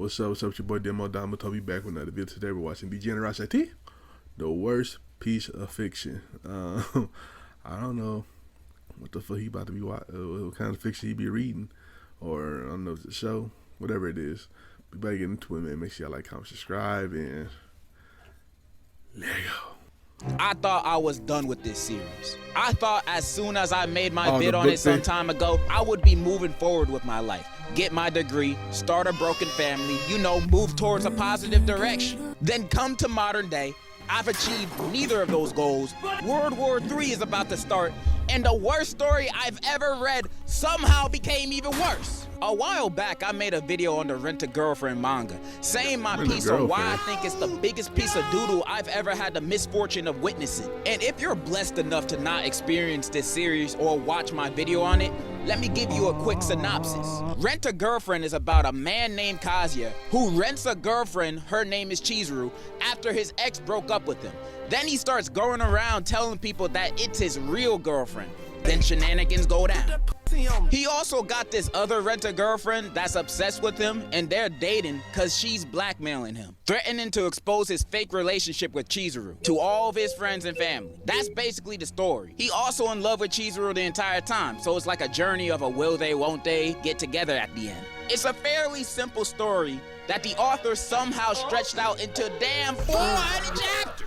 What's up? What's up? It's your boy Domuto. Be back with another video. Today we're watching Degenerocity, the worst piece of fiction. I don't know what the fuck he about to be watching, what kind of fiction he be reading, or I don't know, the show, whatever it is. We better get into it, man. Make sure y'all like, comment, subscribe, and let go. I thought I was done with this series. I thought as soon as I made my bid on it some time ago, I would be moving forward with my life. Get my degree, start a broken family, move towards a positive direction. Then come to modern day, I've achieved neither of those goals. World War III is about to start, and the worst story I've ever read somehow became even worse. A while back, I made a video on the Rent-A-Girlfriend manga, saying my piece on why I think it's the biggest piece of doodle I've ever had the misfortune of witnessing. And if you're blessed enough to not experience this series or watch my video on it, let me give you a quick synopsis. Rent-A-Girlfriend is about a man named Kazuya who rents a girlfriend, her name is Chizuru, after his ex broke up with him. Then he starts going around telling people that it's his real girlfriend. Then shenanigans go down. He also got this other rent-a-girlfriend that's obsessed with him, and they're dating cause she's blackmailing him, threatening to expose his fake relationship with Chizuru to all of his friends and family. That's basically the story. He also in love with Chizuru the entire time, so it's like a journey of a will they, won't they get together at the end. It's a fairly simple story that the author somehow stretched out into damn 400 chapters.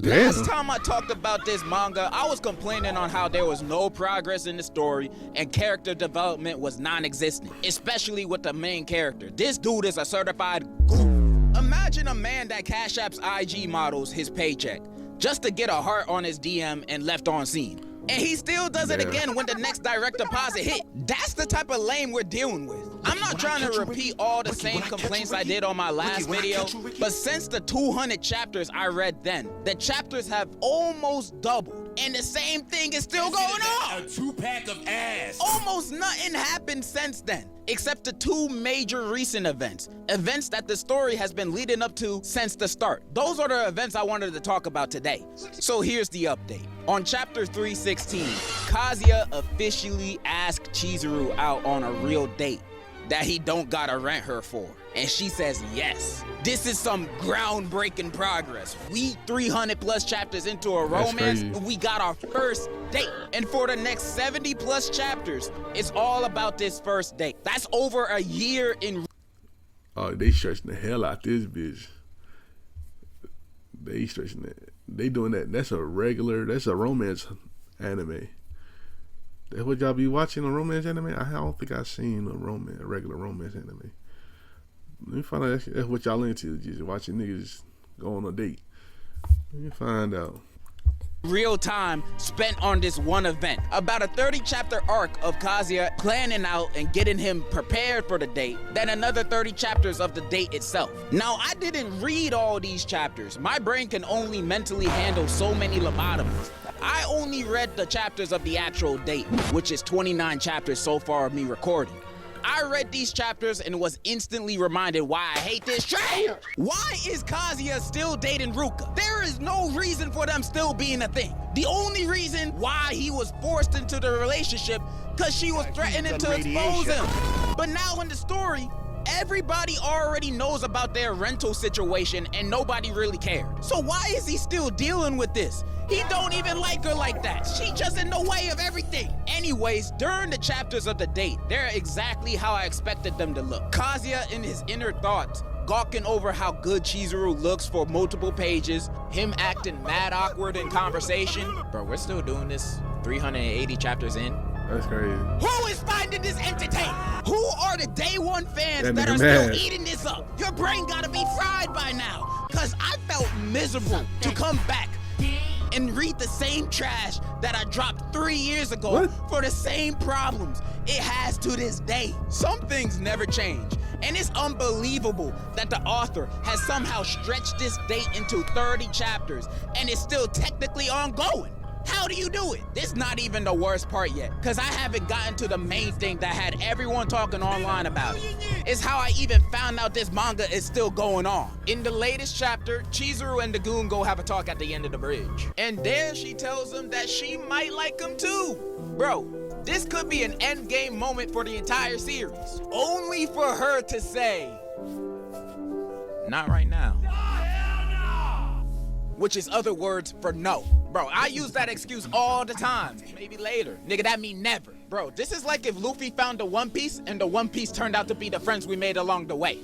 Last time I talked about this manga, I was complaining on how there was no progress in the story and character development was non-existent, especially with the main character. This dude is a certified goof. Imagine a man that Cash App's IG models his paycheck just to get a heart on his DM and left on scene. And he still does it again when the next direct deposit hit. That's the type of lame we're dealing with. I'm not trying to repeat all the same complaints I did on my last video, but since the 200 chapters I read then, the chapters have almost doubled, and the same thing is still going on. A 2-pack of ass. Almost nothing happened since then, except the 2 major recent events that the story has been leading up to since the start. Those are the events I wanted to talk about today. So here's the update. On chapter 316, Kazuya officially asked Chizuru out on a real date that he don't gotta rent her for, and she says yes. This is some groundbreaking progress. We 300 plus chapters into a romance, and we got our first date. And for the next 70 plus chapters, it's all about this first date. That's over a year in. Oh, they stretching the hell out this bitch. They stretching it. They doing that. That's a romance anime. That's what y'all be watching, a romance anime? I don't think I've seen a regular romance anime. Let me find out that's what y'all into, just watching niggas go on a date. Let me find out. Real time spent on this one event. About a 30 chapter arc of Kazuya planning out and getting him prepared for the date, then another 30 chapters of the date itself. Now, I didn't read all these chapters. My brain can only mentally handle so many lobotomies. I only read the chapters of the actual date, which is 29 chapters so far of me recording. I read these chapters and was instantly reminded why I hate this trash. Why is Kazuya still dating Ruka? There is no reason for them still being a thing. The only reason why he was forced into the relationship because she was threatening to expose him. But now in the story, everybody already knows about their rental situation and nobody really cared. So why is he still dealing with this? He don't even like her like that. She just in the way of everything. Anyways, during the chapters of the date, they're exactly how I expected them to look. Kazuya in his inner thoughts, gawking over how good Chizuru looks for multiple pages, him acting mad awkward in conversation. Bro, we're still doing this 380 chapters in. That's crazy. Who is finding this entertaining? Who are the day one fans that are still eating this up? Your brain gotta be fried by now. Cause I felt miserable to come back and read the same trash that I dropped 3 years ago for the same problems it has to this day. Some things never change, and it's unbelievable that the author has somehow stretched this date into 30 chapters and it's still technically ongoing. How do you do it? This not even the worst part yet, because I haven't gotten to the main thing that had everyone talking online about it. It's how I even found out this manga is still going on. In the latest chapter, Chizuru and the goon go have a talk at the end of the bridge. And there she tells him that she might like him too. Bro, this could be an endgame moment for the entire series. Only for her to say, Not right now. Which is other words for no. Bro, I use that excuse all the time. Maybe later. Nigga, that mean never. Bro, this is like if Luffy found the One Piece and the One Piece turned out to be the friends we made along the way.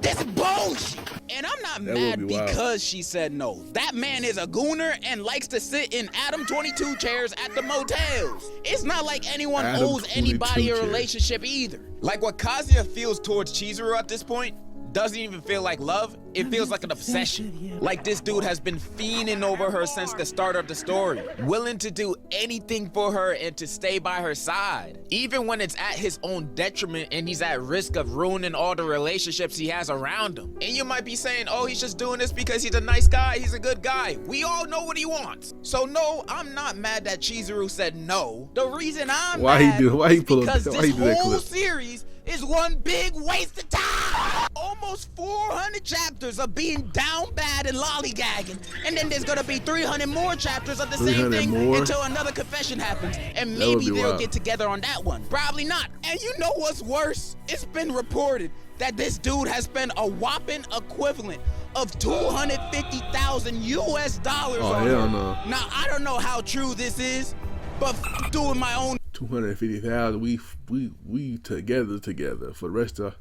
This bullshit. And I'm not mad because she said no. That man is a gooner and likes to sit in Adam 22 chairs at the motels. It's not like anyone owes anybody a relationship either. Like what Kazuya feels towards Chizuru at this point doesn't even feel like love, it feels like an obsession. Like this dude has been fiending over her since the start of the story, willing to do anything for her and to stay by her side, even when it's at his own detriment and he's at risk of ruining all the relationships he has around him. And you might be saying, oh, he's just doing this because he's a nice guy, he's a good guy. We all know what he wants. So no, I'm not mad that Chizuru said no. The reason I'm mad is because this whole series is one big waste of time. Almost 400 chapters of being down bad and lollygagging, and then there's gonna be 300 more chapters of the same thing until another confession happens, and maybe they'll get together on that one. Probably not. And you know what's worse? It's been reported that this dude has spent a whopping equivalent of $250,000 US on her. No. Now I don't know how true this is, but doing my own. 250,000. We together for the rest of.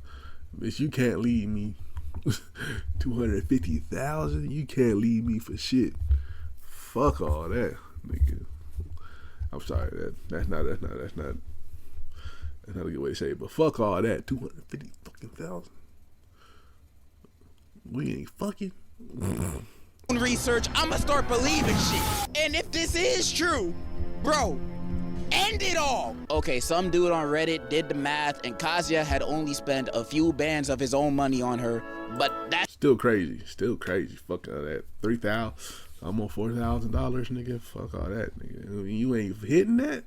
Bitch, you can't leave me. 250,000. You can't leave me for shit. Fuck all that, nigga. I'm sorry. That's not a good way to say it. But fuck all that. 250 fucking thousand. We ain't fucking. Research. I'ma start believing shit. And if this is true, bro, end it all. Okay, some dude on Reddit did the math and Kazuya had only spent a few bands of his own money on her, but that's still crazy. Fuck all that. 3,000, almost $4,000, nigga. Fuck all that, nigga. You ain't hitting that.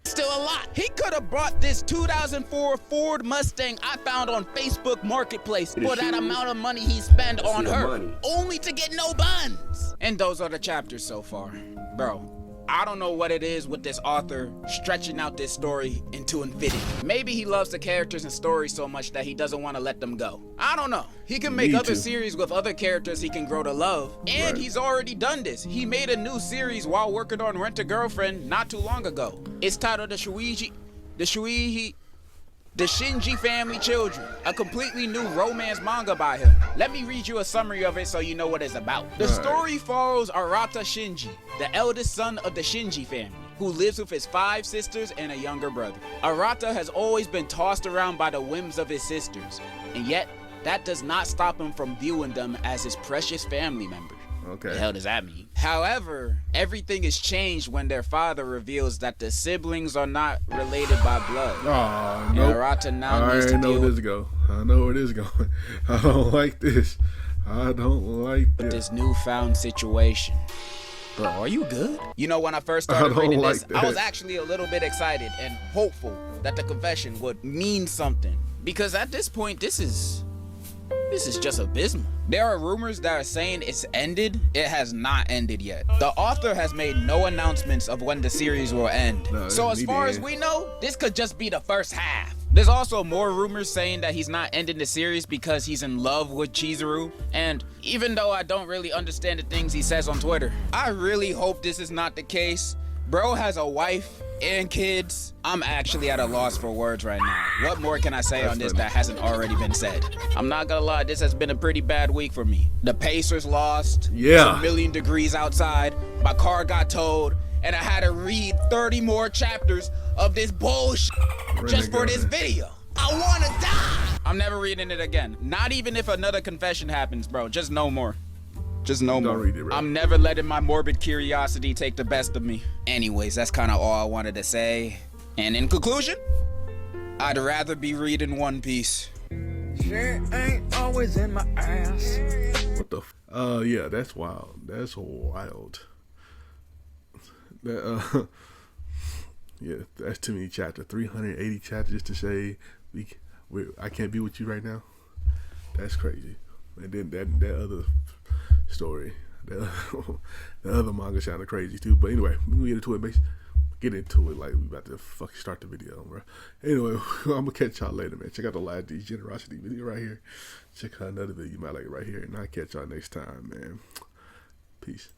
Still a lot. He could have bought this 2004 Ford Mustang I found on Facebook Marketplace for that amount of money he spent on her, only to get no buns. And those are the chapters so far. Bro, I don't know what it is with this author stretching out this story into infinity. Maybe he loves the characters and stories so much that he doesn't want to let them go. I don't know. He can make other series with other characters he can grow to love. And he's already done this. He made a new series while working on Rent a Girlfriend not too long ago. It's titled The Shinji Family Children, a completely new romance manga by him. Let me read you a summary of it so you know what it's about. The story follows Arata Shinji, the eldest son of the Shinji family, who lives with his 5 sisters and a younger brother. Arata has always been tossed around by the whims of his sisters, and yet that does not stop him from viewing them as his precious family members. Okay. The hell does that mean? However, everything is changed when their father reveals that the siblings are not related by blood. Oh, no. Arata now needs to deal I know where this going. I don't like this. This newfound situation. Bro, are you good? You know, when I first started reading this, I was actually a little bit excited and hopeful that the confession would mean something. Because at this point, this is just abysmal. There are rumors that are saying it's ended. It has not ended yet. The author has made no announcements of when the series will end. So as far as we know, this could just be the first half. There's also more rumors saying that he's not ending the series because he's in love with Chizuru. And even though I don't really understand the things he says on Twitter, I really hope this is not the case. Bro has a wife and kids. I'm actually at a loss for words right now. What more can I say on this that hasn't already been said? I'm not gonna lie, this has been a pretty bad week for me. The Pacers lost. It's a million degrees outside. My car got towed, and I had to read 30 more chapters of this bullshit just for this video. I wanna die. I'm never reading it again. Not even if another confession happens, bro. Just no more. Just no more. Read it, bro. I'm never letting my morbid curiosity take the best of me. Anyways, that's kind of all I wanted to say. And in conclusion, I'd rather be reading One Piece. Shit ain't always in my ass. What the yeah, that's wild. That's wild. That yeah, that's too many chapters. 380 chapters to say I can't be with you right now. That's crazy. And then that other story, the other manga sounded crazy too. But anyway, we can get into it, base. get into it like we about to fucking start the video, bro. Anyway, I'm gonna catch y'all later, man. Check out the last Degenerocity video right here. Check out another video you might like right here, and I'll catch y'all next time, man. Peace.